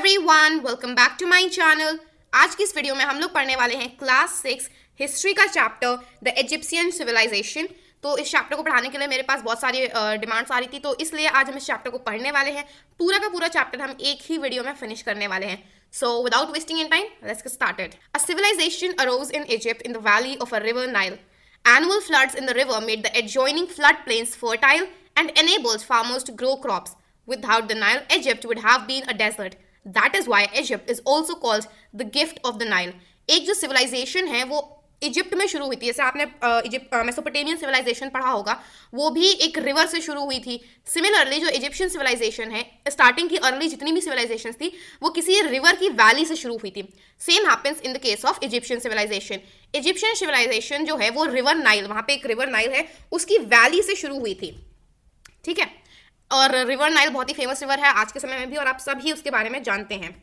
Everyone, welcome back to my channel. आज की इस वीडियो में हम लोग पढ़ने वाले हैं क्लास 6 हिस्ट्री का चैप्टर द इजिप्शियन सिविलाइजेशन। तो इस चैप्टर को पढ़ाने के लिए मेरे पास बहुत सारी डिमांड्स आ रही थी, तो इसलिए आज हम इस चैप्टर को पढ़ने वाले हैं। पूरा का पूरा चैप्टर हम एक ही वीडियो में फिनिश करने वाले हैं। So without wasting any time, let's get started. A civilization arose in Egypt in the valley of a river Nile. Annual floods in the river made the adjoining floodplains fertile and enabled farmers to grow crops. Without the Nile, Egypt would have been a desert. That is why Egypt is also called the gift of the Nile. एक जो civilization है वो Egypt में शुरू हुई थी। जैसे आपने मेसोपोटामियन सिविलाइजेशन पढ़ा होगा, वो भी एक रिवर से शुरू हुई थी। सिमिलरली जो इजिप्शियन सिविलाइजेशन है, स्टार्टिंग की अर्ली जितनी भी सिविलाइजेशन थी वो किसी रिवर की वैली से शुरू हुई थी। Same happens in the case of Egyptian civilisation. Egyptian civilisation जो है वो रिवर नाइल, वहाँ पे एक रिवर नाइल है, उसकी वैली से शुरू हुई थी। ठीक है, और रिवर नाइल बहुत ही फेमस रिवर है आज के समय में भी, और आप सभी उसके बारे में जानते हैं।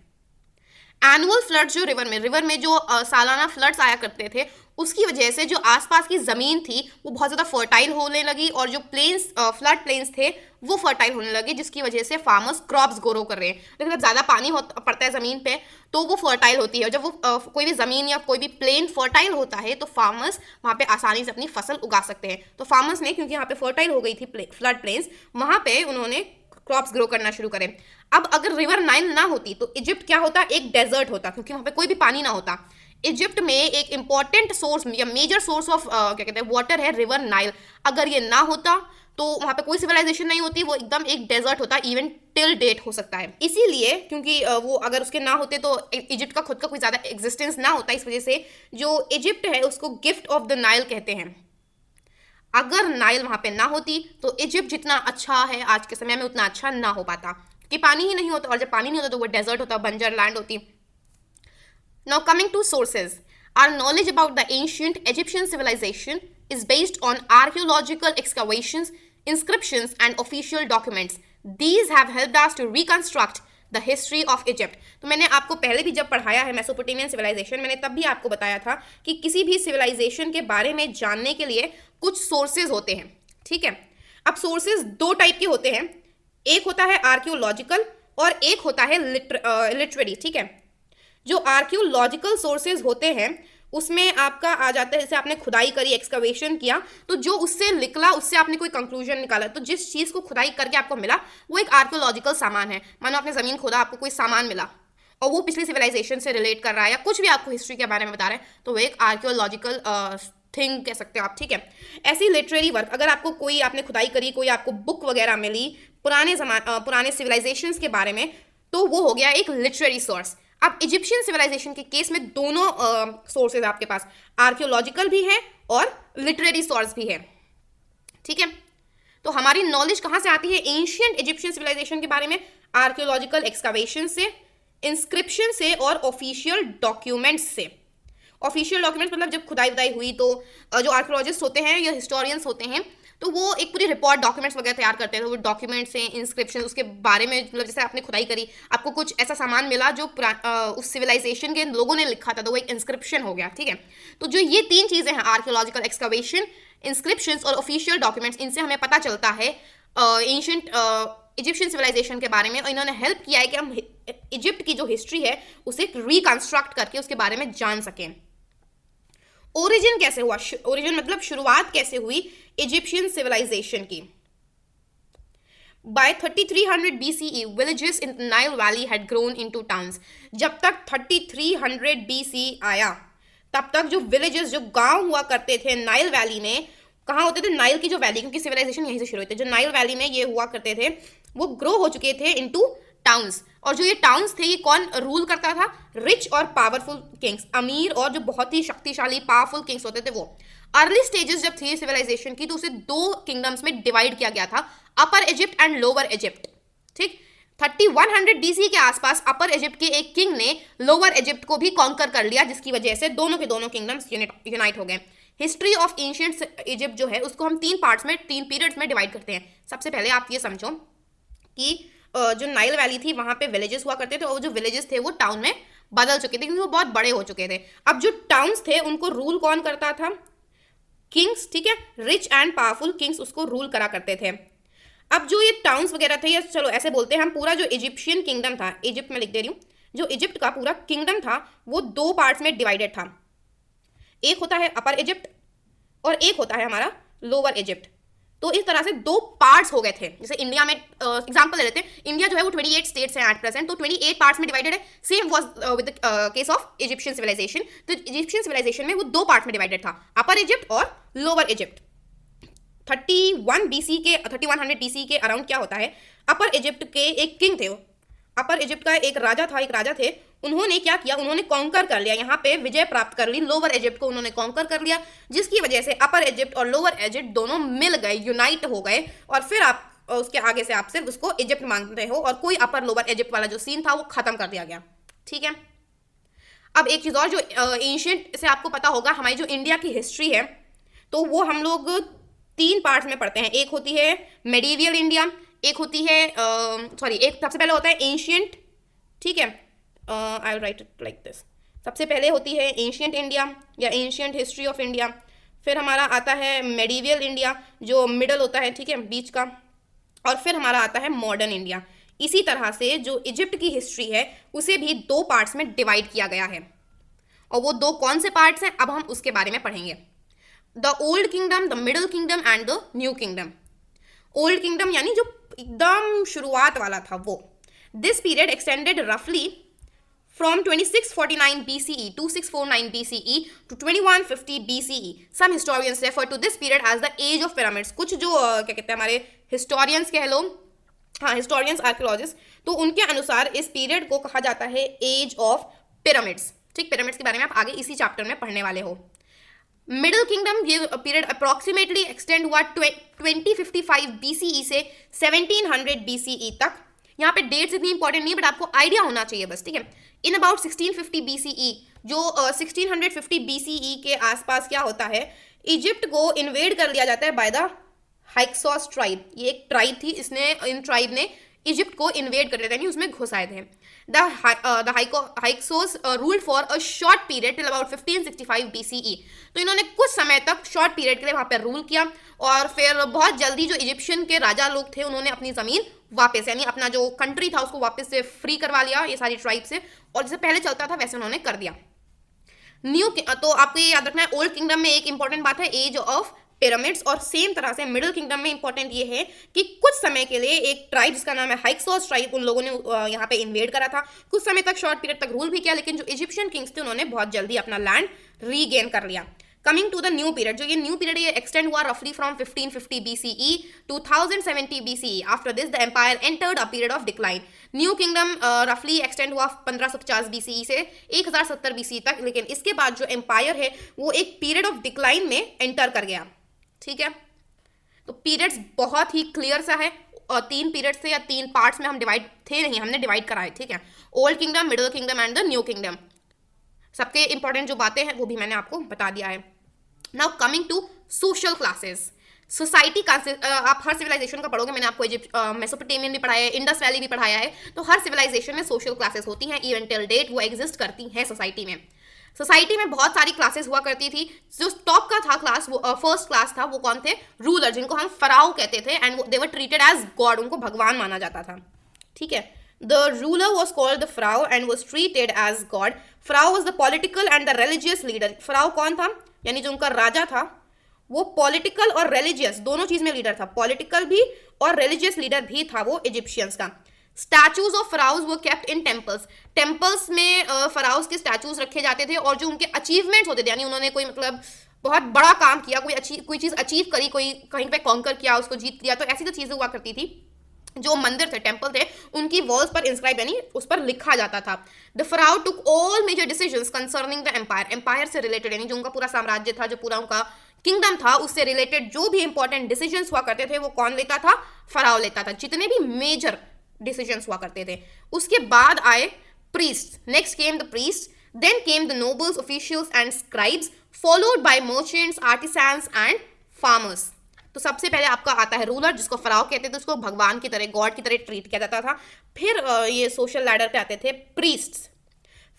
एनुअल फ्लड्स जो रिवर में जो सालाना फ्लड्स आया करते थे, उसकी वजह से जो आसपास की ज़मीन थी वो बहुत ज़्यादा फर्टाइल होने लगी, और जो प्लेन्स फ्लड प्लेन्स थे वो फर्टाइल होने लगे, जिसकी वजह से फार्मर्स क्रॉप्स ग्रो कर रहे हैं। लेकिन जब ज़्यादा पानी पड़ता है ज़मीन पे तो वो फर्टाइल होती है। जब वो कोई भी ज़मीन या कोई भी प्लेन फर्टाइल होता है तो फार्मर्स वहाँ पे आसानी से अपनी फसल उगा सकते हैं। तो फार्मर्स ने, क्योंकि यहाँ पे फर्टाइल हो गई थी फ्लड प्लेन्स, वहाँ पे उन्होंने क्रॉप्स ग्रो करना शुरू करें। अब अगर रिवर नाइल ना होती तो इजिप्ट क्या होता, एक डेजर्ट होता, क्योंकि वहाँ पे कोई भी पानी ना होता। इजिप्ट में एक इंपॉर्टेंट सोर्स या मेजर सोर्स ऑफ क्या कहते हैं वाटर है रिवर नाइल। अगर ये ना होता तो वहाँ पे कोई सिविलाइजेशन नहीं होती, वो एकदम एक डेजर्ट होता, इवन टिल डेट हो सकता है। इसीलिए क्योंकि वो अगर उसके ना होते तो इजिप्ट का खुद का कोई ज़्यादा एग्जिस्टेंस ना होता, इस वजह से जो इजिप्ट है उसको गिफ्ट ऑफ द नाइल कहते हैं। अगर नाइल वहाँ पे ना होती तो इजिप्ट जितना अच्छा है आज के समय में उतना अच्छा ना हो पाता, कि पानी ही नहीं होता, और जब पानी नहीं होता तो वो डेजर्ट होता, बंजर लैंड होती। Now coming to sources, our knowledge about the ancient Egyptian civilization is based on archaeological excavations, inscriptions and official documents. These have helped us to reconstruct the history of Egypt. तो मैंने आपको पहले भी जब पढ़ाया है Mesopotamian civilisation, मैंने तब भी आपको बताया था कि किसी भी सिविलाइजेशन के बारे में जानने के लिए कुछ सोर्सेज होते हैं। ठीक है, अब सोर्सेज दो टाइप के होते हैं, एक होता है आर्कियोलॉजिकल और एक होता है लिटरेरी। ठीक है, जो आर्कियोलॉजिकल सोर्सेज होते हैं उसमें आपका आ जाता है, जैसे आपने खुदाई करी, एक्सकवेशन किया, तो जो उससे निकला उससे आपने कोई कंक्लूजन निकाला, तो जिस चीज़ को खुदाई करके आपको मिला वो एक आर्कियोलॉजिकल सामान है। मानो आपने ज़मीन खोदा, आपको कोई सामान मिला और वो पिछली सिविलाइजेशन से रिलेट कर रहा है या कुछ भी आपको हिस्ट्री के बारे में बता रहा है, तो वो एक आर्कियोलॉजिकल थिंग कह सकते हो आप। ठीक है, ऐसी लिटरेरी वर्क, अगर आपको कोई, आपने खुदाई करी, कोई आपको बुक वगैरह मिली पुराने सिविलाइजेशंस के बारे में, तो वो हो गया एक लिटरेरी सोर्स। अब इजिप्शियन सिविलाइजेशन के केस में दोनों सोर्सेज आपके पास, आर्कियोलॉजिकल भी है और लिटरेरी सोर्स भी है। ठीक है, तो हमारी नॉलेज कहाँ से आती है एंशियंट इजिप्शियन सिविलाइजेशन के बारे में? आर्कियोलॉजिकल एक्सकवेशन से, इंस्क्रिप्शन से और ऑफिशियल डॉक्यूमेंट्स से। ऑफिशियल डॉक्यूमेंट्स मतलब जब खुदाई वुदाई हुई तो जो आर्कियोलॉजिस्ट होते हैं या हिस्टोरियंस होते हैं तो वो एक पूरी रिपोर्ट, डॉक्यूमेंट्स वगैरह तैयार करते हैं। तो वो डॉक्यूमेंट्स हैं, इंस्क्रिप्शन, उसके बारे में, मतलब जैसे आपने खुदाई करी, आपको कुछ ऐसा सामान मिला जो उस सिविलाइजेशन के लोगों ने लिखा था, तो वो एक इंस्क्रिप्शन हो गया। ठीक है, तो जो ये तीन चीज़ें हैं, आर्कियोलॉजिकल एक्सकवेशन, इंस्क्रिप्शंस और ऑफिशियल डॉक्यूमेंट्स, इनसे हमें पता चलता है एंशिएंट इजिप्शियन सिविलाइजेशन के बारे में, और इन्होंने हेल्प किया है कि हम इजिप्ट की जो हिस्ट्री है उसे रिकंस्ट्रक्ट करके उसके बारे में जान सकें। ओरिजिन कैसे हुआ? ओरिजिन मतलब शुरुआत कैसे हुई इजिप्शियन सिविलाइजेशन की? By 3300 BCE, villages in the Nile Valley had grown into towns. जब तक 3300 BC आया तब तक जो विलेजेस, जो गांव हुआ करते थे नाइल वैली में, कहाँ होते थे? नाइल की जो वैली, क्योंकि सिविलाइजेशन यहीं से शुरू हुई थी, जो नाइल वैली में ये हुआ करते थे वो ग्रो हो चुके थे इनटू टाउन्स। और जो ये टाउन्स थे ये कौन रूल करता था? रिच और पावरफुल किंग्स, अमीर और जो बहुत ही शक्तिशाली पावरफुल किंग्स होते थे वो। अर्ली स्टेजेस जब थी सिविलाइजेशन की तो उसे दो किंगडम्स में डिवाइड किया गया था, upper Egypt and lower Egypt. ठीक, 3100 BC के आसपास अपर इजिप्ट के एक किंग ने लोअर इजिप्ट को भी कॉन्कर कर लिया, जिसकी वजह से दोनों के दोनों किंगडम्स यूनाइट हो गए। हिस्ट्री ऑफ एंशिएंट इजिप्ट जो है उसको हम तीन पार्ट्स में, तीन पीरियड्स में डिवाइड करते हैं। सबसे पहले आप ये समझो कि जो नाइल वैली थी वहाँ पे विलेजेस हुआ करते थे, और जो विलेजेस थे वो टाउन में बदल चुके थे क्योंकि वो बहुत बड़े हो चुके थे। अब जो टाउन्स थे उनको रूल कौन करता था? किंग्स। ठीक है, रिच एंड पावरफुल किंग्स उसको रूल करा करते थे। अब जो ये टाउन्स वगैरह थे, या चलो ऐसे बोलते हैं हम, पूरा जो इजिप्शियन किंगडम था, इजिप्ट में लिख दे रही हूँ, जो इजिप्ट का पूरा किंगडम था वो दो पार्ट्स में डिवाइडेड था। एक होता है अपर इजिप्ट और एक होता है हमारा लोअर इजिप्ट। तो इस तरह से दो पार्ट्स हो गए थे। जैसे इंडिया में एग्जांपल ले लेते हैं, इंडिया जो है वो 28 स्टेट्स हैं एट प्रेजेंट, तो 28 पार्ट्स में डिवाइडेड है। Same was with the case of Egyptian civilisation. तो इजिप्शियन सिविलाइजेशन में वो दो पार्ट्स में डिवाइडेड था, अपर इजिप्ट और लोअर इजिप्ट। 3100 BC के अराउंड क्या होता है, अपर इजिप्ट के एक किंग थे, अपर इजिप्ट का एक राजा थे। उन्होंने क्या किया, उन्होंने कॉन्कर कर लिया, यहाँ पे विजय प्राप्त कर ली, लोअर इजिप्ट को उन्होंने कॉन्कर कर लिया, जिसकी वजह से अपर इजिप्ट और लोअर इजिप्ट दोनों मिल गए, यूनाइट हो गए, और फिर आप उसके आगे से आप सिर्फ उसको इजिप्ट मानते हो और कोई अपर लोअर इजिप्ट वाला जो सीन था वो खत्म कर दिया गया। ठीक है। अब एक चीज़ और, जो एंशिएंट से आपको पता होगा, हमारी जो इंडिया की हिस्ट्री है तो वो हम लोग तीन पार्ट्स में पढ़ते हैं। एक होती है मेडिवियल इंडिया, एक होती है एक सबसे पहले होता है एंशिएंट। ठीक है, I will write it like this. सबसे पहले होती है एंशिएंट इंडिया या एंशिएंट हिस्ट्री ऑफ इंडिया, फिर हमारा आता है मेडिवियल इंडिया जो मिडल होता है, ठीक है, बीच का, और फिर हमारा आता है मॉडर्न इंडिया। इसी तरह से जो इजिप्ट की हिस्ट्री है उसे भी दो पार्ट्स में डिवाइड किया गया है, और वो दो कौन से पार्ट्स हैं अब हम उसके बारे में पढ़ेंगे। The old kingdom, the middle kingdom and the new kingdom. Old kingdom यानी जो एकदम शुरुआत वाला था वो। दिस पीरियड एक्सटेंडेड रफली from 2649 BCE, 2649 BCE to 2150 BCE. Some historians refer to this period as the age of pyramids. कुछ जो क्या कहते हैं हमारे historians कह लो, हाँ historians, archaeologists, तो उनके अनुसार इस पीरियड को कहा जाता है एज ऑफ पिरामिड्स। ठीक, पिरामिड्स के बारे में आप आगे इसी चैप्टर में पढ़ने वाले हो। मिडिल किंगडम ये पीरियड अप्रॉक्सीमेटली एक्सटेंड हुआ 2055 BCE से 1700 BCE तक। यहाँ पे डेट्स इतनी इंपॉर्टेंट नहीं है बट आपको आइडिया होना चाहिए बस। ठीक है, इन अबाउट 1650 BCE, जो 1650 BCE के आसपास क्या होता है, इजिप्ट को इन्वेड कर लिया जाता है बाय द हाइक्सोस ट्राइब। ये एक ट्राइब थी, इसने इन ट्राइब ने इजिप्ट को इन्वेड कर लिया था, यानी उसमें घुस आए थे। The Hyksos ruled for a short period till about 1565 BCE। तो इन्होंने कुछ समय तक शॉर्ट पीरियड के लिए वहाँ पर रूल किया, और फिर बहुत जल्दी जो इजिप्शियन के राजा लोग थे उन्होंने अपनी ज़मीन वापस, यानी अपना जो कंट्री था उसको वापस से फ्री करवा लिया ये सारी ट्राइब से, और जैसे पहले चलता था वैसे उन्होंने कर दिया। न्यू, तो आपको ये याद रखना है, ओल्ड किंगडम में एक इंपॉर्टेंट बात है एज ऑफ पिरामिड्स, और सेम तरह से मिडिल किंगडम में इंपॉर्टेंट ये है कि कुछ समय के लिए एक ट्राइब जिसका नाम है हाइक्सोस ट्राइब, उन लोगों ने यहाँ पे इन्वेड करा था, कुछ समय तक शॉर्ट पीरियड तक रूल भी किया, लेकिन जो इजिप्शियन किंग्स थे उन्होंने बहुत जल्दी अपना लैंड रीगेन कर लिया। Coming to the new period, जो ये न्यू पीरियड ये एक्सटेंड हुआ रफली from 1550 BCE to 1070 BCE। After this the empire entered a period of decline. New kingdom रफली एक्सटेंड हुआ 1550 BCE से 1070 BCE तक, लेकिन इसके बाद जो एम्पायर है वो एक पीरियड ऑफ डिक्लाइन में एंटर कर गया। ठीक है, तो पीरियड्स बहुत ही क्लियर सा है, और तीन पीरियड्स थे या तीन पार्ट्स में हम डिवाइड थे नहीं, हमने डिवाइड कराए। ठीक है, old kingdom, middle kingdom and the new kingdom. सबके इंपॉर्टेंट जो बातें हैं वो भी मैंने आपको बता दिया है। Now coming to social classes, society का आप हर सिविलाइजेशन का पढ़ोगे, मैंने आपको इजिप्ट मेसोपोटामियन भी पढ़ाया है, इंडस वैली भी पढ़ाया है, तो हर सिविलाइजेशन में सोशल क्लासेस होती हैं, इवन टिल डेट वो एग्जिस्ट करती हैं सोसाइटी में। सोसाइटी में बहुत सारी क्लासेस हुआ करती थी। जो टॉप का था क्लास, वो फर्स्ट क्लास था, वो कौन थे, रूलर, जिनको हम फराओ कहते थे, and they were treated as god, उनको भगवान माना जाता था। ठीक है, the ruler was called the pharaoh and was treated as god. Pharaoh was the political and the religious leader. Pharaoh कौन था, यानी जो उनका राजा था वो पॉलिटिकल और रिलीजियस दोनों चीज में लीडर था, पॉलिटिकल भी और रिलीजियस लीडर भी था वो इजिप्शियंस का। स्टैचूज ऑफ फराउज वो केप्ट इन टेम्पल्स। टेम्पल्स में फराउज के स्टैचूज रखे जाते थे, और जो उनके अचीवमेंट्स होते थे, यानी उन्होंने कोई मतलब बहुत बड़ा काम किया, कोई चीज़ अचीव करी, कोई कहीं पे कॉन्कर किया, उसको जीत लिया, तो ऐसी तो चीज़ें हुआ करती थी। जो मंदिर थे, टेम्पल थे, उनकी वॉल्स पर इंस्क्राइब यानी उस पर लिखा जाता था। The pharaoh took all major decisions concerning the empire. Empire से रिलेटेड यानी जो उनका पूरा साम्राज्य था, जो पूरा उनका किंगडम था, उससे रिलेटेड जो भी इंपॉर्टेंट डिसीजंस हुआ करते थे वो कौन लेता था, फराओ लेता था, जितने भी मेजर डिसीजंस हुआ करते थे। उसके बाद आए priest, next came the priest, then came the nobles, officials and scribes, followed by merchants, artisans and farmers. तो सबसे पहले आपका आता है रूलर, जिसको फराओ कहते थे, उसको भगवान की तरह, गॉड की तरह ट्रीट किया जाता था। फिर ये सोशल लैडर पे आते थे प्रीस्ट्स,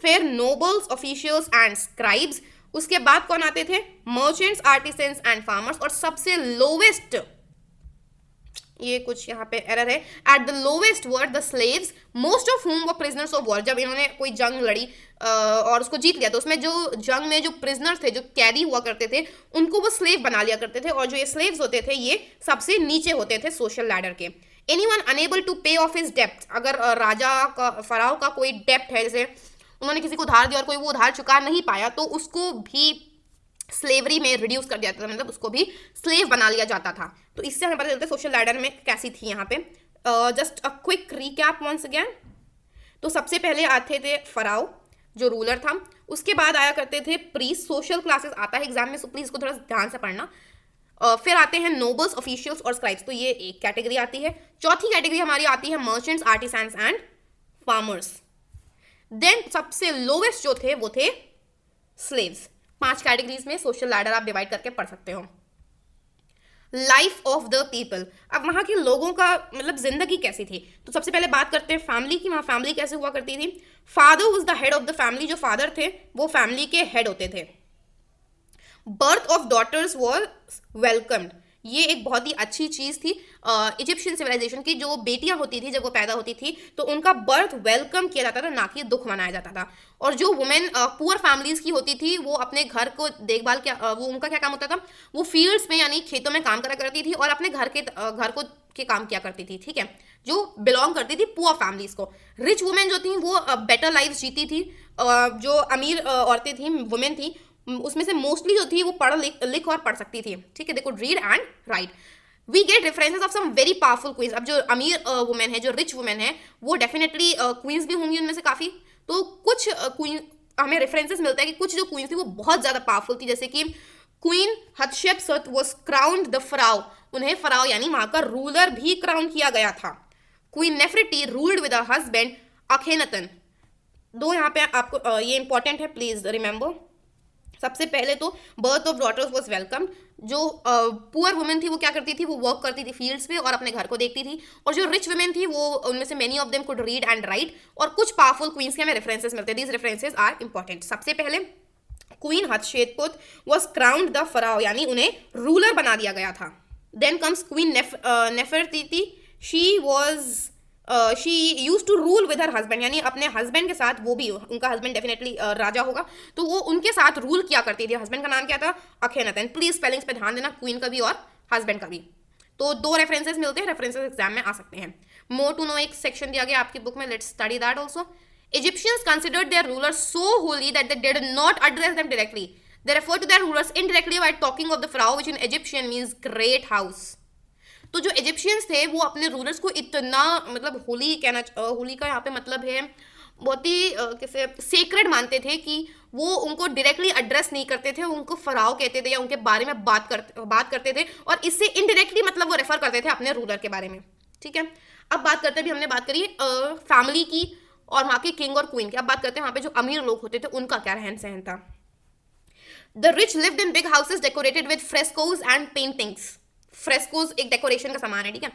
फिर नोबल्स, ऑफिशियल्स एंड स्क्राइब्स। उसके बाद कौन आते थे, मर्चेंट्स, आर्टिसंस एंड फार्मर्स, और सबसे लोवेस्ट ये कुछ यहाँ पे एरर है। At the lowest were the slaves most of हुम वर प्रिजनर्स ऑफ वॉर। जब इन्होंने कोई जंग लड़ी और उसको जीत लिया तो उसमें जो जंग में जो प्रिजनर्स थे, जो कैदी हुआ करते थे, उनको वो स्लेव बना लिया करते थे। और जो ये स्लेव्स होते थे ये सबसे नीचे होते थे सोशल लैडर के। एनीवन अनेबल टू पे ऑफ हिज डेप्ट। अगर राजा का, फराओ का कोई डेप्ट है, जैसे उन्होंने किसी को उधार दिया और कोई वो उधार चुका नहीं पाया, तो उसको भी स्लेवरी में रिड्यूस कर दिया जाता था, मतलब उसको भी स्लेव बना लिया जाता था। तो इससे हमें पता चलता है सोशल लैडर में कैसी थी यहाँ पे। Just a quick recap once again. तो सबसे पहले आते थे फराओ जो रूलर था, उसके बाद आया करते थे प्रीस्ट। सोशल क्लासेस आता है एग्जाम में, सो प्लीज को थोड़ा ध्यान से पढ़ना। फिर आते हैं नोबल्स, ऑफिशियल्स और स्क्राइब्स, तो ये एक कैटेगरी आती है। चौथी कैटेगरी हमारी आती है merchants, artisans and farmers. Then सबसे लोवेस्ट जो थे वो थे स्लेव्स। 5 कैटेगरीज में सोशल लैडर आप डिवाइड करके पढ़ सकते हो। लाइफ ऑफ द पीपल, अब वहाँ के लोगों का मतलब जिंदगी कैसी थी, तो सबसे पहले बात करते हैं फैमिली की। वहाँ फैमिली कैसे हुआ करती थी। Father was the head of the family, जो फादर थे वो फैमिली के हेड होते थे। Birth of daughters was welcomed, ये एक बहुत ही अच्छी चीज़ थी इजिप्शियन सिविलाइजेशन की। जो बेटियां होती थी जब वो पैदा होती थी तो उनका बर्थ वेलकम किया जाता था, ना कि दुख मनाया जाता था। और जो वुमेन पुअर फैमिलीज की होती थी वो अपने घर को देखभाल क्या, वो उनका क्या काम होता था, वो फील्ड्स में यानी खेतों में काम करा करती थी और अपने घर को के काम किया करती थी, ठीक है, जो बिलोंग करती थी पुअर फैमिलीज को। रिच वुमेन जो थी वो बेटर लाइफ जीती थी। जो अमीर औरतें थी, वुमेन थी, उसमें से मोस्टली जो थी वो पढ़ लिख और पढ़ सकती थी, ठीक है, they could read and write. We get references of some very powerful queens. अब जो अमीर वुमेन है, जो रिच वुमेन है, वो डेफिनेटली क्वींस भी होंगी उनमें से काफ़ी। तो कुछ क्वीन हमें रेफरेंसेस मिलता है कि कुछ जो क्वींस थी वो बहुत ज़्यादा पावरफुल थी, जैसे कि queen Hatshepsut was crowned the pharaoh, उन्हें फराओ यानी वहाँ का रूलर भी क्राउन किया गया था। Queen Nefertiti ruled with her husband Akhenaten. दो यहाँ पे आपको ये इंपॉर्टेंट है, प्लीज रिमेंबर। सबसे पहले तो birth of daughters was welcome. जो पुअर वुमेन थी वो क्या करती थी, वो वर्क करती थी फील्ड्स पे और अपने घर को देखती थी। और जो रिच वुमेन थी वो उनमें से many of them could read and right. और कुछ पावरफुल क्वींस के हमें रेफरेंसेस मिलते हैं, दीज रेफरेंसेस आर इंपॉर्टेंट। सबसे पहले queen Hatshepsut was crowned the pharaoh, यानी उन्हें रूलर बना दिया गया था। Then comes queen Nefertiti, she use to rule with her husband, यानी अपने हस्बैंड के साथ, वो भी उनका हस्बैंड डेफिनेटली राजा होगा, तो वो उनके साथ रूल किया करती थी। हस्बैंड का नाम क्या था, अखेनतन। प्लीज स्पेलिंग्स पे ध्यान देना, क्वीन का भी और हस्बैंड का भी। तो 2 रेफरेंसेस मिलते हैं, रेफरेंसेस एग्जाम में आ सकते हैं। मोर टू नो एक सेक्शन दिया गया आपकी बुक में, let's study that also. Egyptians considered their rulers so holy that they did not address them directly. They referred to their rulers indirectly by talking of the pharaoh, which in Egyptian means great house. तो जो Egyptians थे वो अपने rulers को इतना मतलब होली कहना, होली का यहाँ पे मतलब है बहुत ही कैसे सेक्रेड मानते थे कि वो उनको डायरेक्टली एड्रेस नहीं करते थे, उनको फराओ कहते थे या उनके बारे में बात करते थे, और इससे इनडायरेक्टली मतलब वो रेफर करते थे अपने रूलर के बारे में, ठीक है। अब बात करते हैं, भी हमने बात करी फैमिली की और वहाँ के किंग और क्वीन की। अब बात करते हैं वहाँ पे जो अमीर लोग होते थे उनका क्या रहन सहन था। The rich lived in big houses decorated with frescoes and paintings. Frescoes एक डेकोरेशन का सामान है, ठीक है।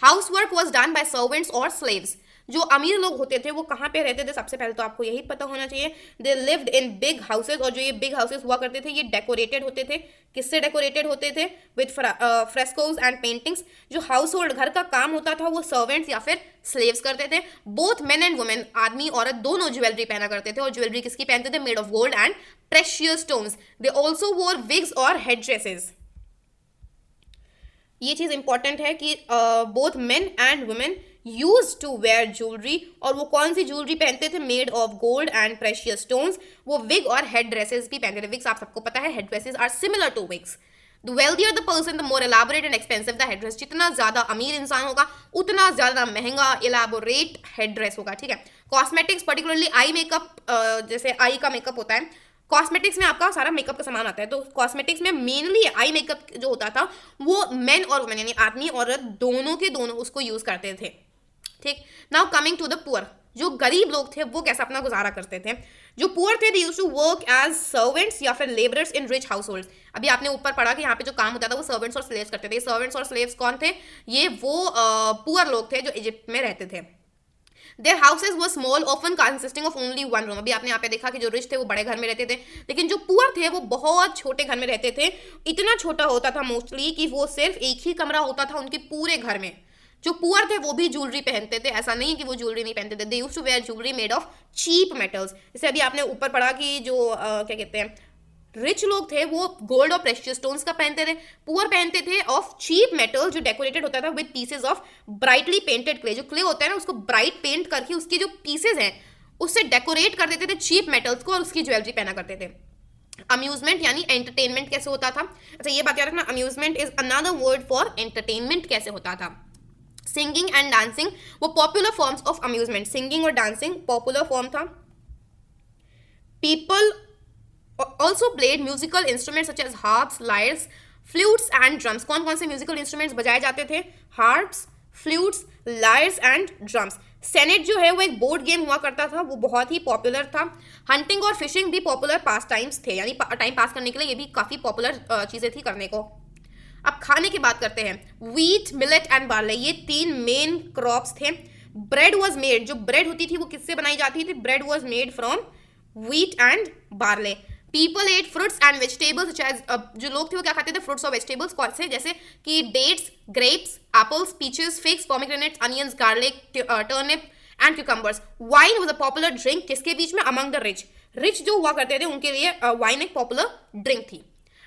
House work was done by servants और स्लेव्स। जो अमीर लोग होते थे वो कहाँ पे रहते थे, सबसे पहले तो आपको यही पता होना चाहिए, they lived in big houses. और जो ये बिग हाउसेज हुआ करते थे ये डेकोरेटेड होते थे। किससे डेकोरेटेड होते थे, विद फ्रेस्कोज एंड पेंटिंग्स। जो हाउस होल्ड घर का काम होता था वो सर्वेंट्स या फिर स्लेव्स करते थे। बोथ मेन एंड वुमेन, आदमी औरत दोनों ज्वेलरी पहना करते थे, और ज्वेलरी किसकी पहनते थे, made of gold and precious stones. They also wore wigs और हेड ड्रेसेस। ये चीज़ इंपॉर्टेंट है कि both men and women use to wear jewellery, और वो कौन सी ज्वेलरी पहनते थे, made of gold and precious stones. वो विग और हेड ड्रेसेस भी पहनते थे। विग्स आप सबको पता है, head dresses are similar to wigs. The wealthier the person the more elaborate and expensive the head dress. जितना ज़्यादा अमीर इंसान होगा उतना ज़्यादा महंगा एलाबोरेट हेड ड्रेस होगा, ठीक है। कॉस्मेटिक्स पर्टिकुलरली आई मेकअप, जैसे आई का मेकअप होता है, कॉस्मेटिक्स में आपका सारा मेकअप का सामान आता है, तो कॉस्मेटिक्स में मेनली आई मेकअप जो होता था वो मेन और वुमेन यानी आदमी औरत दोनों के दोनों उसको यूज करते थे, ठीक। Now coming to the poor, जो गरीब लोग थे वो कैसा अपना गुजारा करते थे। जो पुअर थे they used to work as servants या फिर labourers in rich households. अभी आपने ऊपर पढ़ा कि यहाँ पे जो काम होता था वो सर्वेंट्स और स्लेव्स करते थे। सर्वेंट्स और स्लेव्स कौन थे, ये वो पुअर लोग थे जो इजिप्ट में रहते थे। Their houses were small often consisting of only one room. अभी आपने यहाँ पे देखा कि जो रिच थे वो बड़े घर में रहते थे, लेकिन जो पुअर थे वो बहुत छोटे घर में रहते थे। इतना छोटा होता था मोस्टली कि वो सिर्फ एक ही कमरा होता था उनके पूरे घर में। जो पुअर थे वो भी ज्वेलरी पहनते थे, ऐसा नहीं कि वो ज्वेलरी नहीं पहनते थे। They used to wear jewellery made of cheap metals. जैसे अभी आपने ऊपर पढ़ा कि जो क्या कहते हैं रिच लोग थे वो गोल्ड और प्रेशियस स्टोन्स का पहनते थे, पुअर पहनते थे ऑफ चीप मेटल जो डेकोरेटेड होता था with pieces of brightly painted clay. जो क्ले होता है ना उसको ब्राइट पेंट करके उसके जो पीसेज हैं उससे डेकोरेट कर देते थे चीप मेटल्स को और उसकी ज्वेलरी पहना करते थे। अम्यूजमेंट यानी एंटरटेनमेंट कैसे होता था, अच्छा ये बात याद रखना, amusement is another word for entertainment कैसे होता था। सिंगिंग एंड डांसिंग वो popular forms of amusement. Singing और डांसिंग पॉपुलर फॉर्म था। People also played musical instruments such as harps, lyres, flutes and drums। कौन कौन से म्यूजिकल इंस्ट्रूमेंट्स बजाए जाते थे? Harps, flutes, lawyers and drums. Senate जो है वो एक बोर्ड गेम हुआ करता था, वो बहुत ही पॉपुलर था। हंटिंग और फिशिंग भी पॉपुलर पास टाइम्स थे, यानी टाइम पास करने के लिए ये भी काफ़ी पॉपुलर चीज़ें थी करने को। अब खाने की बात करते हैं। व्हीट, मिलेट एंड बार्ले ये 3 मेन क्रॉप्स थे। ब्रेड वॉज मेड, जो ब्रेड होती थी वो किससे बनाई जाती थी? Bread was made from wheat and barley. People at fruits and vegetables, जो लोग थे वो क्या खाते थे? फ्रूट्स और वेजिटेबल्स। कौन से? जैसे कि dates, grapes, apples, peaches, figs, pomegranates, onions, garlic, turnip and cucumbers. Wine was a popular drink, किसके बीच में? Among the rich. रिच जो हुआ करते थे उनके लिए वाइन एक पॉपुलर ड्रिंक थी।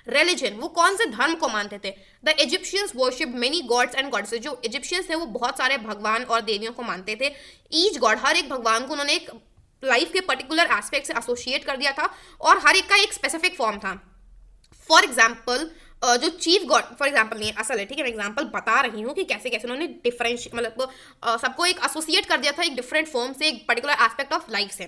रिलीजन, वो कौन से धर्म को मानते थे? The Egyptians worship many gods and goddesses. जो इजिप्शियंस थे वो बहुत सारे भगवान और देवियों को मानते थे। ईच गॉड, हर एक भगवान को उन्होंने एक लाइफ के पर्टिकुलर एस्पेक्ट से एसोसिएट कर दिया था और हर एक का एक स्पेसिफिक फॉर्म था। फॉर एग्जाम्पल जो चीफ गॉड, फॉर एग्जाम्पल नहीं असल है, ठीक है, मैं एग्जाम्पल बता रही हूँ कि कैसे कैसे उन्होंने मतलब सबको एक एसोसिएट कर दिया था एक डिफरेंट फॉर्म से, एक पर्टिकुलर एस्पेक्ट ऑफ लाइफ से।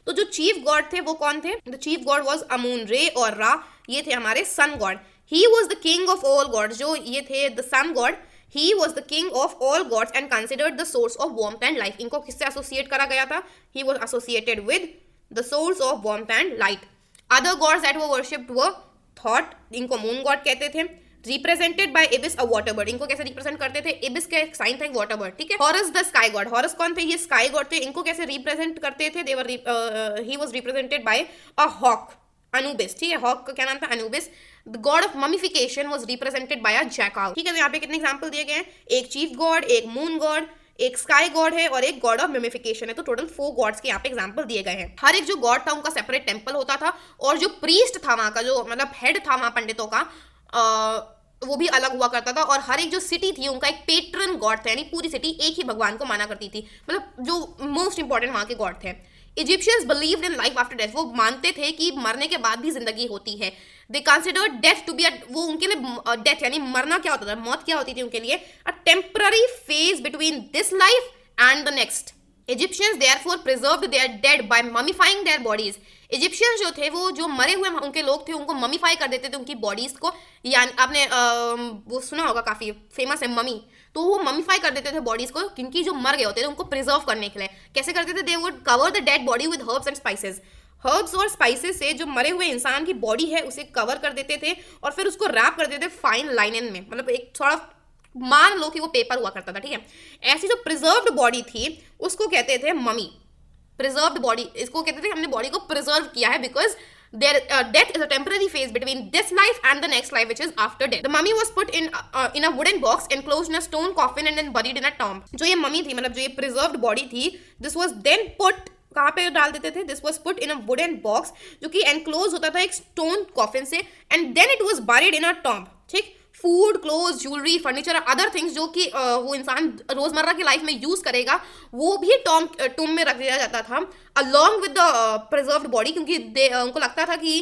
तो जो चीफ गॉड थे वो कौन थे? The chief god was Amun, Re और रा, ये थे हमारे sun god. He was the king of all god, जो ये थे the sun god. He was the king of all gods and considered the source of warmth and life। इनको किससे associate करा गया था? He was associated with the source of warmth and light। Other gods that were worshipped were Thought, इनको moon god कहते थे। Represented by Ibis, a water bird। इनको कैसे रिप्रेजेंट करते थे? Ibis का एक साइन था, एक वाटर बर्ड, ठीक है। Horus the sky god, harrows कौन थे? ये स्काई गॉड थे। इनको कैसे रिप्रेजेंट करते थे? He was represented by a hawk, Anubis, ठीक है। हॉक का क्या नाम था? Anubis. The god of mummification was represented by a jackal, ठीक है। तो यहाँ पे कितने एग्जांपल दिए गए हैं? एक चीफ गॉड, एक मून गॉड, एक स्काई गॉड है और एक गॉड ऑफ ममिफिकेशन है। तो टोटल 4 गॉड्स के यहाँ पे एग्जांपल दिए गए हैं। हर एक जो गॉड था उनका सेपरेट टेम्पल होता था और जो प्रीस्ट था वहाँ का, जो मतलब हेड था वहाँ पंडितों का, वो भी अलग हुआ करता था। और हर एक जो सिटी थी उनका एक पेट्रन गॉड था, यानी पूरी सिटी एक ही भगवान को माना करती थी, मतलब जो मोस्ट इंपॉर्टेंट वहाँ के गॉड थे। Egyptians believed in life after death, वो मानते थे कि मरने के बाद भी जिंदगी होती है। They considered death to be वो उनके लिए डेथ यानी मरना क्या होता था, मौत क्या होती थी उनके लिए? A temporary phase between this life and the next. Egyptians therefore preserved their dead by mummifying their bodies. Egyptians जो थे वो जो मरे हुए उनके लोग थे उनको ममीफाई कर देते थे उनकी बॉडीज को, यानी आपने वो सुना होगा, काफी फेमस है ममी। तो वो ममीफाई कर देते थे बॉडीज को, क्योंकि जो मर गए होते थे उनको प्रिजर्व करने के लिए। कैसे करते थे? They would cover the dead body with herbs and spices. Herbs और स्पाइसेस से जो मरे हुए इंसान की बॉडी है उसे कवर कर देते थे और फिर उसको रैप कर देते थे फाइन लाइनन में, मतलब एक थोड़ा मान लो कि वो पेपर हुआ करता था, ठीक है। ऐसी जो प्रिजर्व्ड बॉडी थी उसको कहते थे ममी। प्रिजर्व्ड बॉडी, इसको कहते थे हमने बॉडी को प्रिजर्व किया है, because their death is a temporary phase between this life and the next life, which is after death. The mummy was put in a wooden box enclosed in a stone coffin and then buried in a tomb। जो ये mummy थी, मतलब जो ये preserved body थी, this was then put, कहाँ पे डाल देते थे? This was put in a wooden box, जो कि एनक्लोज होता था एक स्टोन कॉफिन से, and then it was buried in a tomb, ठीक। Food, cloth, jewellery, furniture, other things जो कि वो इंसान रोजमर्रा की लाइफ में यूज करेगा वो भी टूम में रख दिया जाता था along with the preserved body, क्योंकि उनको लगता था कि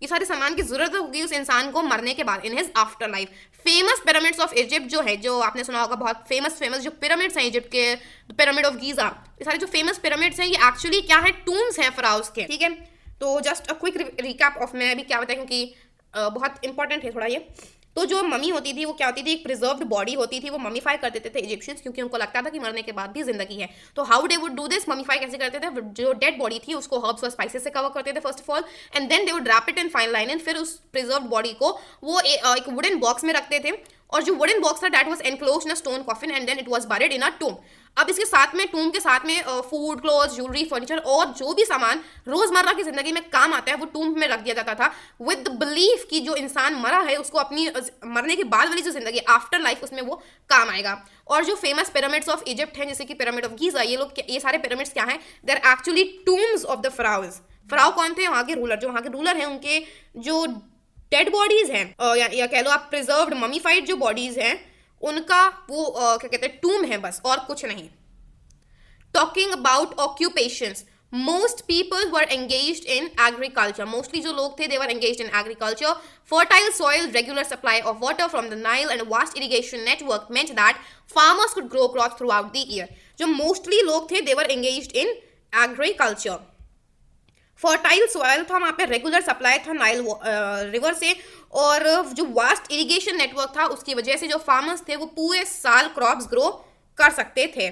ये सारे सामान की जरूरत होगी उस इंसान को मरने के बाद, in his after life. Famous pyramids of Egypt जो है, जो आपने सुना होगा, बहुत फेमस जो पिरामिड्स हैं इजिप्ट के, पिरामिड ऑफ गीजा, ये सारे जो फेमस पिरामिड्स हैं ये एक्चुअली क्या है? टूम्स हैं फराउस के, ठीक है। तो just a quick recap of, मैं अभी क्या बताया क्योंकि बहुत इंपॉर्टेंट है थोड़ा ये। तो जो मम्मी होती थी वो क्या होती थी? एक प्रिजर्व्ड बॉडी होती थी, वो ममीफाई कर देते थे इजिप्शियंस, क्योंकि उनको लगता था कि मरने के बाद भी जिंदगी है। तो how they would do this? Mummify कैसे करते थे? जो डेड बॉडी थी उसको हर्ब्स और स्पाइसेस से कवर करते थे first of all, and then they would wrap it in fine line, and फिर उस प्रिजर्व्ड बॉडी को वो एक वुडन बॉक्स में रखते थे और जो वुडन बॉक्स था that was enclosed in a stone coffin and then it was buried in a tomb. अब इसके साथ में टूम के साथ में फूड, क्लोथ्स, ज्वेलरी, फर्नीचर और जो भी सामान रोजमर्रा की जिंदगी में काम आता है वो टूम में रख दिया जाता था, विद द बिलीफ कि जो इंसान मरा है उसको अपनी मरने के बाद वाली जो जिंदगी आफ्टर लाइफ उसमें वो काम आएगा। और जो फेमस पिरामिड्स ऑफ इजिप्ट हैं जैसे कि पिरामिड ऑफ गीजा, ये सारे पिरामिड्स क्या हैं, they are actually tombs of the pharaohs. Pharaoh कौन थे? वहाँ के रूलर। जो वहाँ के रूलर हैं उनके जो डेड बॉडीज हैं या कह लो आप प्रिजर्व्ड ममीफाइड जो बॉडीज हैं उनका वो क्या कहते हैं टूम है, बस और कुछ नहीं। Talking about occupations, most people were engaged in agriculture. Mostly जो लोग थे they were engaged in agriculture. Fertile soil, regular supply of water from the Nile and vast irrigation network meant that farmers could grow crop throughout the year. जो mostly लोग थे they were engaged in agriculture. Fertile soil था, वहाँ पे regular supply था Nile river से, और जो वास्ट इरिगेशन नेटवर्क था उसकी वजह से जो फार्मर्स थे वो पूरे साल क्रॉप्स ग्रो कर सकते थे।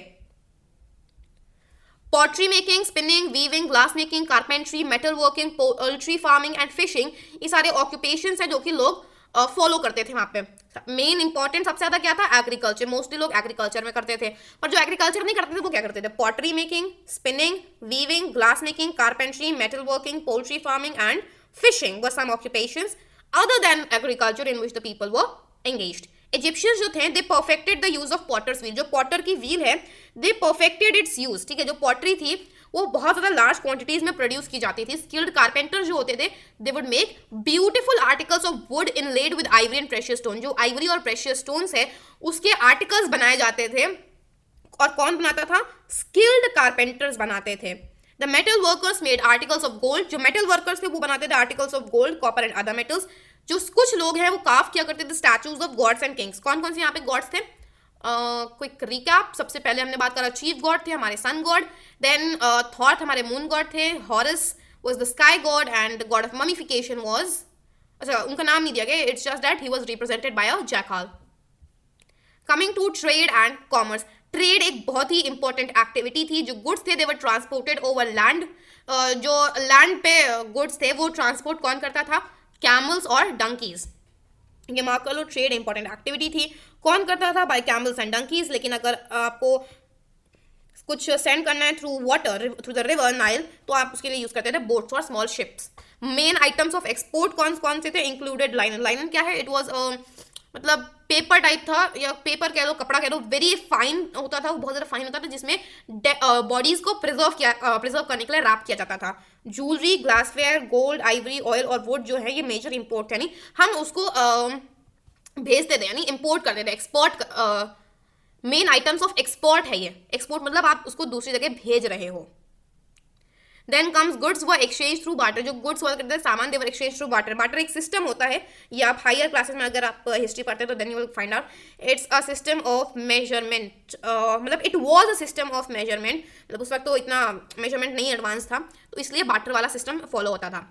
Pottery making, spinning, weaving, glass making, carpentry, metal working, poultry farming and fishing, ये सारे ऑक्यूपेशंस हैं जो कि लोग फॉलो करते थे वहाँ पे। मेन इंपॉर्टेंट सबसे ज़्यादा क्या था? एग्रीकल्चर। मोस्टली लोग एग्रीकल्चर में करते थे, और जो एग्रीकल्चर नहीं करते थे वो क्या करते थे? Pottery making, spinning, weaving, glass making, carpentry, metal working, poultry farming and fishing were some occupations other than agriculture in which the people were engaged. Egyptians जो थे they perfected the use of potter's wheel. जो potter की wheel है they perfected it's use, ठीक है। जो pottery थी वो बहुत ज़्यादा लार्ज क्वांटिटीज में प्रोड्यूस की जाती थी। स्किल्ड कारपेंटर जो होते थे they would make beautiful articles of would inlaid with Ivory and precious stone. जो आइवरी और प्रेशियस स्टोन्स है उसके आर्टिकल्स बनाए जाते थे, और कौन बनाता था? स्किल्ड कारपेंटर्स बनाते थे। The metal workers made articles of gold. जो मेटल वर्कर्स थे वो बनाते थे articles of gold, copper and other metals. जो कुछ लोग हैं वो काफ किया करते थे statues of gods and Kings. कौन कौन से यहाँ पे गॉड्स थे? Quick recap. सबसे पहले हमने बात करा चीफ गॉड थे हमारे सन गॉड, देन थॉर हमारे मून गॉड थे, harrows was the sky God and the god of mummification was, अच्छा उनका नाम नहीं दिया गया, it's just that he was represented by a jackal. Coming to trade and commerce, trade एक बहुत ही इंपॉर्टेंट एक्टिविटी थी। जो गुड्स थे they were transported over land. जो लैंड पे गुड्स थे वो ट्रांसपोर्ट कौन करता था? कैमल्स और डंकीज। ये मार्क कर लो, ट्रेड इंपॉर्टेंट एक्टिविटी थी। कौन करता था? By camels and donkeys. लेकिन अगर आपको कुछ सेंड करना है through water, through the river Nile, तो आप उसके लिए यूज करते थे बोट्स और small ships. Main items of export कौन कौन से थे? Included linen. लाइनन क्या है? इट वाज मतलब पेपर टाइप था, या पेपर कह लो, कपड़ा कह लो, वेरी फाइन होता था, वो बहुत ज़्यादा फाइन होता था, जिसमें बॉडीज को प्रिजर्व करने के लिए रैप किया जाता था। Jewellery, glassware, gold, Ivory, oil और वुड जो है ये मेजर इंपोर्ट, यानी हम उसको भेजते थे, यानी इंपोर्ट करते थे। Export main items of export है ये। एक्सपोर्ट मतलब आप उसको दूसरी जगह भेज रहे हो। Then comes goods were exchange through barter. जो गुड्स हुआ करते थे सामान, they were exchange through barter. Barter एक सिस्टम होता है, ये आप हायर क्लासेस में अगर आप हिस्ट्री पढ़ते हैं तो then you will find out it's a system of measurement. मतलब it was a system of measurement, मतलब उस वक्त तो इतना मेजरमेंट नहीं एडवांस था, तो इसलिए बार्टर वाला सिस्टम फॉलो होता था।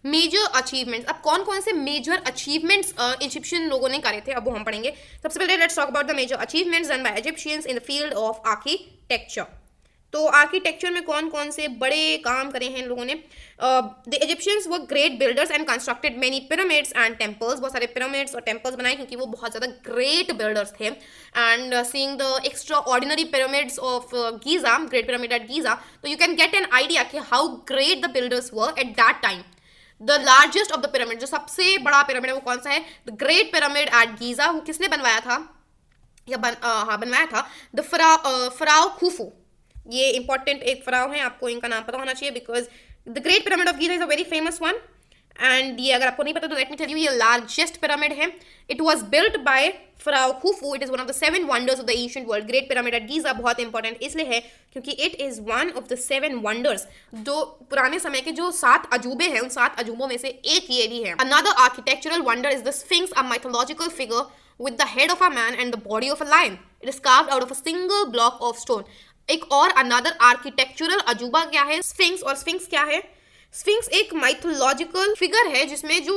मेजर अचीवमेंट्स, अब कौन कौन से मेजर अचीवमेंट्स इजिप्शियन लोगों ने करे थे अब वो हम पढ़ेंगे। सबसे पहले let's talk about the major achievements done by Egyptians in the field of architecture. तो आर्किटेक्चर में कौन कौन से बड़े काम करे हैं इन लोगों ने? The Egyptians were great builders and constructed many pyramids and temples. बहुत सारे पिरामिड्स और टेम्पल्स बनाए क्योंकि वो बहुत ज़्यादा ग्रेट बिल्डर्स थे। And seeing the extraordinary pyramids of Giza, great pyramid at Giza, तो you can get an idea कि how great the builders were at that time. The largest of the pyramid, जो सबसे बड़ा pyramid है वो कौन सा है? The great pyramid at Giza. वो किसने बनवाया था? या बनवाया था द फराओ खुफू। ये इंपॉर्टेंट एक फराओ है, आपको इनका नाम पता होना चाहिए because the great pyramid of Giza is a very famous one. And ये अगर आपको नहीं पता तो लेट मी टेल यू, ये लार्जेस्ट पिरामिड है। It was built by pharaoh Khufu. It is one of the 7 wonders of the ancient world. Great pyramid at Giza बहुत important इसलिए है क्योंकि it is one of the 7 wonders, जो पुराने समय के जो 7 अजूबे हैं उन 7 अजूबों में से एक ये भी है। Another architectural wonder is the sphinx, a mythological figure with the head of a man and the body of a lion. It is carved out of a single block of stone. एक और another architectural अजूबा क्या है? Sphinx. और sphinx क्या है? Sphinx एक mythological figure है जिसमें जो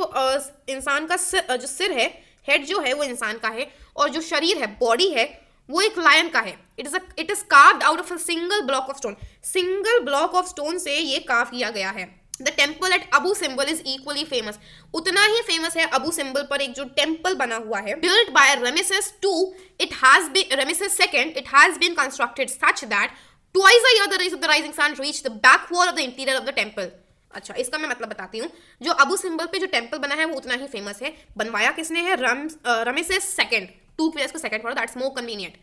इंसान का जो सिर है, हेड जो है वो इंसान का है, और जो शरीर है, बॉडी है, वो एक लायन का है। It is carved out of a single block of stone. Single block of stone से ये कार्व किया गया है। The temple at Abu symbol is equally famous, उतना ही फेमस है अबू सिंबल पर एक जो टेम्पल बना हुआ है, built by Rameses two, it has been Rameses second, it has been constructed such that twice a year the rays of the rising sun reach the back wall of the interior of the temple. अच्छा, इसका मैं मतलब बताती हूँ। जो Abu symbol पे जो temple बना है वो उतना ही फेमस है। बनवाया किसने है? रमेसेस सेकंड, 2 प्लेस को second for, that's more convenient.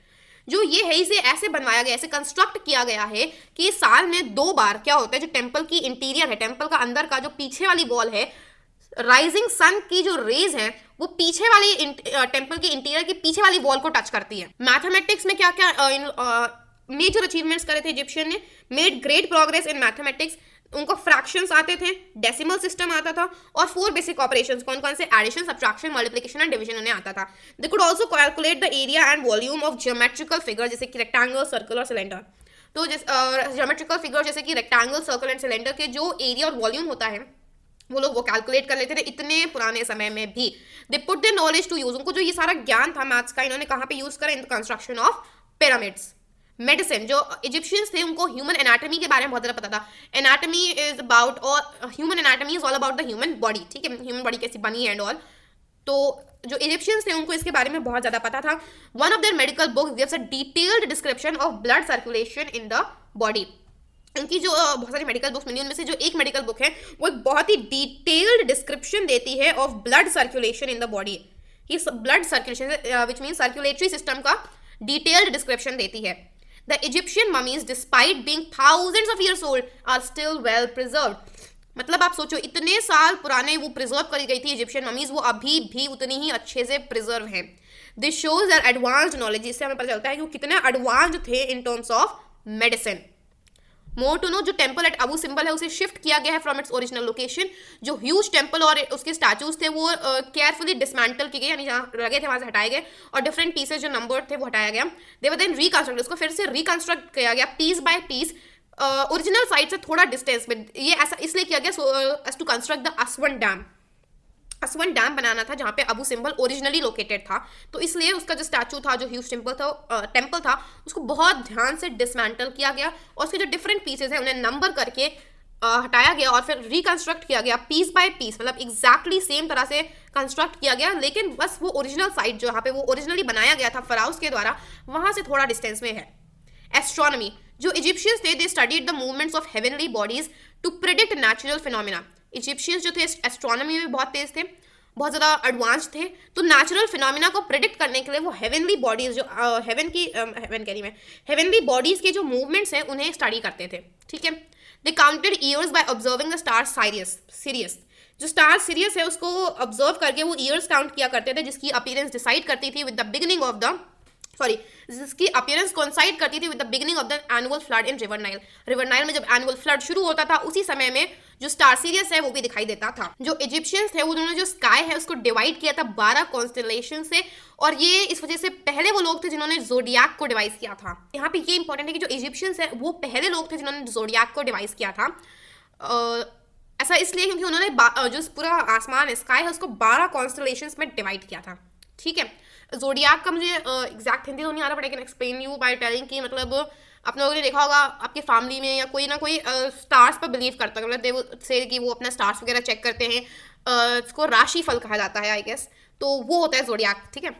जो ये है इसे ऐसे बनवाया गया, ऐसे कंस्ट्रक्ट किया गया है कि साल में 2 बार क्या होता है, जो टेम्पल की इंटीरियर है, टेम्पल का अंदर का जो पीछे वाली वॉल है, राइजिंग सन की जो रेज है वो पीछे वाली टेम्पल की इंटीरियर की पीछे वाली वॉल को टच करती है। मैथमेटिक्स में क्या क्या मेजर अचीवमेंट्स करे थे इजिप्शियन ने? Made great progress in mathematics, उनको फ्रैक्शंस आते थे, डेसिमल सिस्टम आता था, और 4 बेसिक ऑपरेशंस, कौन कौन से? Addition, subtraction, multiplication and division उन्हें आता था। They could also calculate the area and volume of geometrical figure, जैसे कि रेक्टेंगल, सर्कल और सिलेंडर। तो ज्योमेट्रिकल फिगर जैसे कि रेक्टेंगल, सर्कल एंड सिलेंडर के जो एरिया और वॉल्यूम होता है वो लोग वो कैलकुलेट कर लेते थे इतने पुराने समय में भी। They put the knowledge to use, उनको जो ये सारा ज्ञान था मैथ्स का, इन्होंने कहाँ पे यूज करा? In the construction of pyramids. Medicine, जो इजिप्शियंस थे उनको ह्यूमन एनाटॉमी के बारे में बहुत ज़्यादा पता था। एनाटॉमी इज अबाउट, और human anatomy is all about the human body, ठीक है, ह्यूमन बॉडी कैसी बनी है एंड ऑल। तो जो इजिप्शियंस थे उनको इसके बारे में बहुत ज़्यादा पता था। One of their medical books gives a detailed description of blood circulation in the body. उनकी जो बहुत सारी मेडिकल बुक्स मिली, उनमें से जो एक मेडिकल बुक है वो एक बहुत ही डिटेल्ड डिस्क्रिप्शन देती है of blood circulation in the body. ये blood circulation which mean circulatory system का डिटेल्ड डिस्क्रिप्शन देती है। The Egyptian mummies, despite being thousands of years old, are still well preserved. मतलब आप सोचो, इतने साल पुराने वो प्रिजर्व करी गई थी इजिप्शियन ममीज, वो अभी भी उतनी ही अच्छे से प्रिजर्व हैं। This shows their advanced knowledge, इससे हमें पता चलता है कि वो कितने एडवांस्ड थे in terms of medicine. More to know, जो टेम्पल एट अबू सिंबल है उसे शिफ्ट किया गया है फ्रॉम इट्स ओरिजिनल लोकेशन। जो ह्यूज टेम्पल और उसके स्टैचूज थे वो केयरफुली डिसमेंटल किए गए, यानी जहाँ लगे थे वहाँ से हटाए गए, और डिफरेंट पीसेज जो नंबर थे वो हटाया गया। दे वर देन रिकंस्ट्रक्ट, उसको फिर से रिकंस्ट्रक्ट किया गया piece by piece, original site से थोड़ा डिस्टेंस में। ये ऐसा इसलिए किया गया as to construct the Aswan dam. Aswan dam बनाना था जहाँ पे अबू सिंबल ओरिजिनली लोकेटेड था, तो इसलिए उसका जो स्टैचू था, जो ह्यूज टेम्पल था, उसको बहुत ध्यान से डिसमेंटल किया गया, और उसके जो डिफरेंट पीसेज हैं उन्हें नंबर करके हटाया गया, और फिर रिकंस्ट्रक्ट किया गया पीस बाय पीस, मतलब एग्जैक्टली सेम तरह से कंस्ट्रक्ट किया गया, लेकिन बस वो ओरिजिनल साइट जहाँ पे वो ओरिजिनली बनाया गया था फराउस के द्वारा, वहाँ से थोड़ा डिस्टेंस में है। एस्ट्रोनॉमी, जो इजिप्शियंस थे they studied the movements of heavenly bodies to predict natural phenomena. Egyptians जो थे एस्ट्रोनॉमी में बहुत तेज थे, बहुत ज़्यादा एडवांस थे, तो नेचुरल फिनोमिना को प्रेडिक्ट करने के लिए वो हेवनली बॉडीज, जो हेवनली बॉडीज के जो मूवमेंट्स हैं उन्हें स्टडी करते थे, ठीक है। They counted years by observing the star Sirius, जो स्टार सीरियस है उसको ऑब्जर्व करके वो ईयर्स काउंट किया करते थे, जिसकी अपीयरेंस डिसाइड करती थी with the beginning of the जिसकी अपीयरेंस कोइंसाइड करती थी with the beginning of the annual flood in river Nile. River Nile में जब एनुअल फ्लड शुरू होता था उसी समय में जो स्टार सीरियस है वो भी दिखाई देता था। जो इजिप्शियंस थे उन्होंने जो स्काई है उसको डिवाइड किया था 12 कॉन्स्टेलेशन से, और ये इस वजह से पहले वो लोग थे जिन्होंने जोडियाक को डिवाइस किया था। यहाँ पे ये इंपॉर्टेंट है कि जो इजिप्शियंस है वो पहले लोग थे जिन्होंने जोडियाक को डिवाइस किया था। ऐसा इसलिए क्योंकि उन्होंने जो पूरा आसमान स्काई है उसको 12 कॉन्स्टेलेशंस में डिवाइड किया था, ठीक है। जोडियाक का मुझे एग्जैक्ट हिंदी तो नहीं आ रहा, but I can explain you by telling कि मतलब आप लोगों ने देखा होगा आपके फैमिली में या कोई ना कोई स्टार्स पर बिलीव करता है, मतलब से कि वो अपना स्टार्स वगैरह चेक करते हैं, इसको राशि फल कहा जाता है आई गेस, तो वो होता है जोडियाक, ठीक है।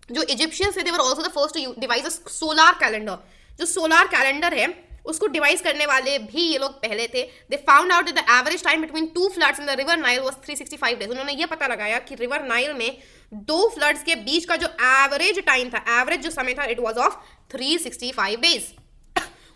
जो इजिप्शियंस थे they were also the first to devise a solar calendar. जो सोलार कैलेंडर है उसको डिवाइस करने वाले भी ये लोग पहले थे। They found out that the average time between 2 floods in the river Nile was 365 days. उन्होंने ये पता लगाया कि रिवर नाइल में 2 फ्लड्स के बीच का जो एवरेज टाइम था, एवरेज जो समय था, इट वाज ऑफ 365 डेज।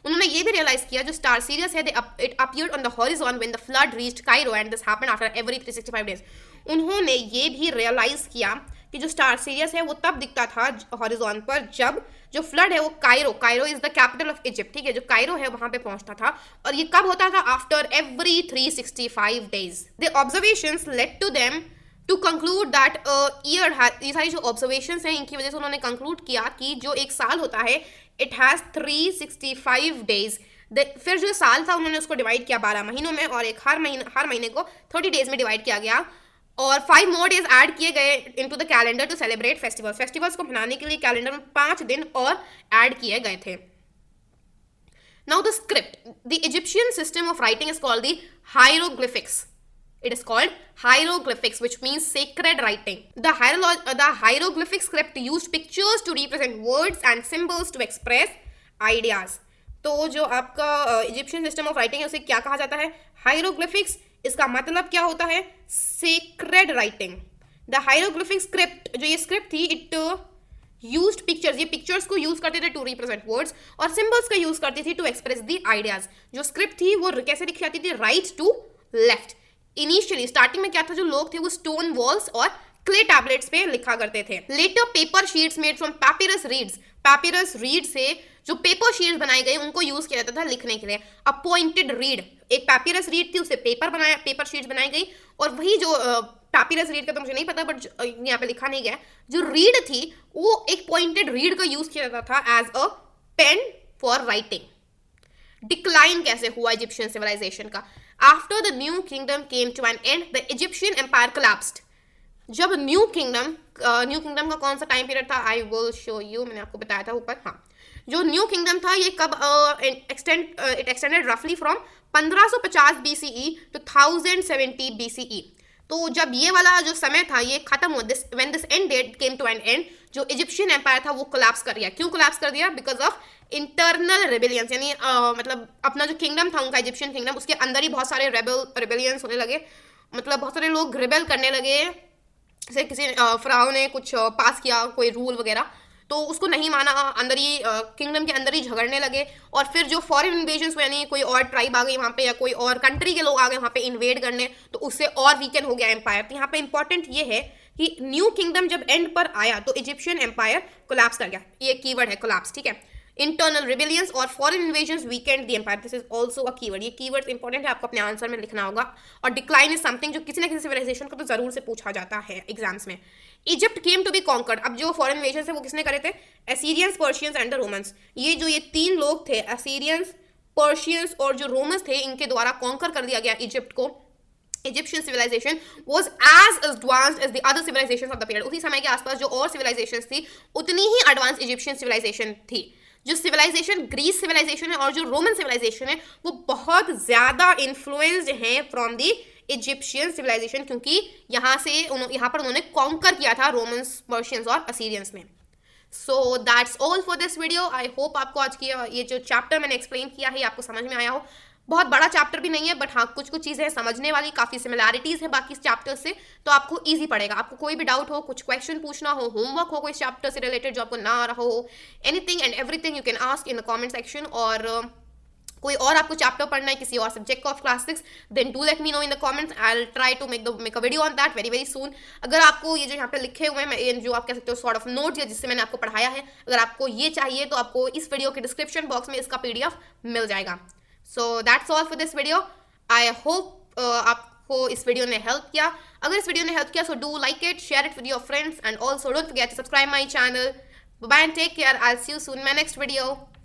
उन्होंने ये भी रियलाइज किया जो स्टार सीरियस है it appeared on the horizon when the flood reached Cairo and this happened after every 365 days. उन्होंने ये भी रियलाइज किया कि जो स्टार सीरियस है वो तब दिखता था हॉरिजॉन पर जब जो फ्लड है वो Cairo is the capital of Egypt, ठीक है, जो कायरो है वहां पे पहुंचता था, और ये कब होता था? After every 365 days. The observations led to them to conclude that year, ये सारी जो ऑब्जर्वेशंस हैं इनकी वजह से उन्होंने कंक्लूड किया कि जो एक साल होता है इट हैज़ 365 डेज। फिर जो साल था उन्होंने उसको डिवाइड किया 12 महीनों में, और एक हर महीने को 30 डेज में डिवाइड किया गया, और 5 मोर डेज ऐड किए गए into the calendar to celebrate festivals को मनाने के लिए कैलेंडर में 5 दिन और ऐड किए गए थे। Now the script. The Egyptian system of writing is called the hieroglyphics. It is called hieroglyphics, which means sacred writing. The hieroglyphic script used pictures to represent words and symbols to express ideas. तो जो आपका Egyptian system of writing है उसे क्या कहा जाता है? Hieroglyphics. इसका मतलब क्या होता है? Sacred writing. The hieroglyphic script, जो ये स्क्रिप्ट थी, इट यूज्ड पिक्चर्स. ये पिक्चर्स को यूज करते थे टू रिप्रेजेंट वर्ड्स और सिंबल्स का यूज करती थी टू एक्सप्रेस द आइडियाज. जो स्क्रिप्ट थी वो कैसे लिखी जाती थी? Right to left. Initially starting में क्या था, जो लोग थे वो स्टोन वॉल्स और क्ले टैबलेट्स पे लिखा करते थे. Later paper sheets made from पैपिरस reads. पैपिरस read से जो पेपर शीट्स बनाई गई उनको यूज किया जाता था लिखने के लिए. अपॉइंटेड रीड, एक पैपिरस रीड थी, उसे पेपर शीट्स बनाई गई. और वही जो पैपिरस रीड का तो मुझे नहीं पता, बट यहाँ पे लिखा नहीं गया, जो रीड थी वो एक पॉइंटेड रीड का यूज किया जाता था as a pen for writing. Decline कैसे हुआ इजिप्शियन सिविलाइजेशन का? After the new kingdom came to an end, the Egyptian empire collapsed. जब न्यू किंगडम का कौन सा टाइम पीरियड था? I will show you. मैंने आपको बताया था ऊपर. हाँ, जो न्यू किंगडम था ये कब इट एक्सटेंडेड रफली फ्रॉम 1550 BCE टू 1070 BCE. तो जब ये वाला जो समय था ये खत्म हुआ, when this ended came to an end, जो इजिप्शियन एम्पायर था वो कोलैप्स कर दिया. क्यों कोलैप्स कर दिया? Because of internal rebellions. यानी मतलब अपना जो किंगडम था उनका इजिप्शियन किंगडम, उसके अंदर ही बहुत सारे रेबेलियंस होने लगे. मतलब बहुत सारे लोग रिबेल करने लगे. जैसे किसी फराओ ने कुछ पास किया कोई रूल वगैरह, तो उसको नहीं माना, अंदर ही किंगडम के अंदर ही झगड़ने लगे. और फिर जो फॉरेन इन्वेजन्स हुए, यानी कोई और ट्राइब आ गई वहाँ पे या कोई और कंट्री के लोग आ गए वहाँ पे इन्वेड करने, तो उससे और वीकन हो गया एम्पायर. तो यहाँ पे इंपॉर्टेंट ये है कि न्यू किंगडम जब एंड पर आया तो इजिप्शियन एम्पायर कोलैप्स कर गया. ये कीवर्ड है कोलैप्स, ठीक है. इंटरनल रिबेलियंस और foreign invasions weakened the empire. This is also a keyword. ये कीवर्ड इंपॉर्टेंट है, आपको अपने आंसर में लिखना होगा. और डिक्लाइन इज समथिंग जो किसी ना किसी सिविलाइजेशन को तो जरूर से पूछा जाता है एग्जाम्स में. Egypt came to be conquered. अब जो फॉरेन इन्वेजन है वो किसने करे थे? Assyrians, Persians and the Romans. ये तीन लोग थे, एसीरियंस, पर्शियंस और जो रोमन्स थे, इनके द्वारा कॉन्कर कर दिया गया इजिप्ट को. Egyptian civilization was as advanced as the other civilizations of the period. उसी समय के आसपास जो और civilizations थी उतनी ही advanced Egyptian civilization थी. जो civilization ग्रीस civilization है और जो रोमन civilization है वो बहुत ज़्यादा influenced हैं from the Egyptian civilization, क्योंकि यहाँ पर उन्होंने conquer किया था रोमन्स, पर्शियंस और असीरियंस में. So that's all for this video. I hope आपको आज की ये जो चैप्टर मैंने एक्सप्लेन किया है आपको समझ में आया हो. बहुत बड़ा चैप्टर भी नहीं है, बट हाँ कुछ चीज़ें समझने वाली, काफ़ी सिमिलैरिटीज़ है बाकी चैप्टर से, तो आपको इजी पड़ेगा. आपको कोई भी डाउट हो, कुछ क्वेश्चन पूछना हो, होमवर्क हो कोई चैप्टर से रिलेटेड जो आपको ना आ रहा हो, anything and everything you can ask in the comment section. और कोई और आपको चैप्टर पढ़ना है किसी और subject of class 6, then do let me know in the comments. I will try to make a video on that very soon. अगर आपको ये जो यहाँ पे लिखे हुए हैं, जो आप कह सकते हो सॉर्ट ऑफ नोट्स, या जिससे मैंने आपको पढ़ाया है, अगर आपको ये चाहिए तो आपको इस वीडियो के डिस्क्रिप्शन बॉक्स में इसका PDF मिल जाएगा. So that's all for this video. I hope आपको इस वीडियो ने हेल्प किया. अगर इस वीडियो ने हेल्प किया so do like it, share it with your friends, and also don't forget to subscribe my channel. Bye and take care. I will see you soon in my next video.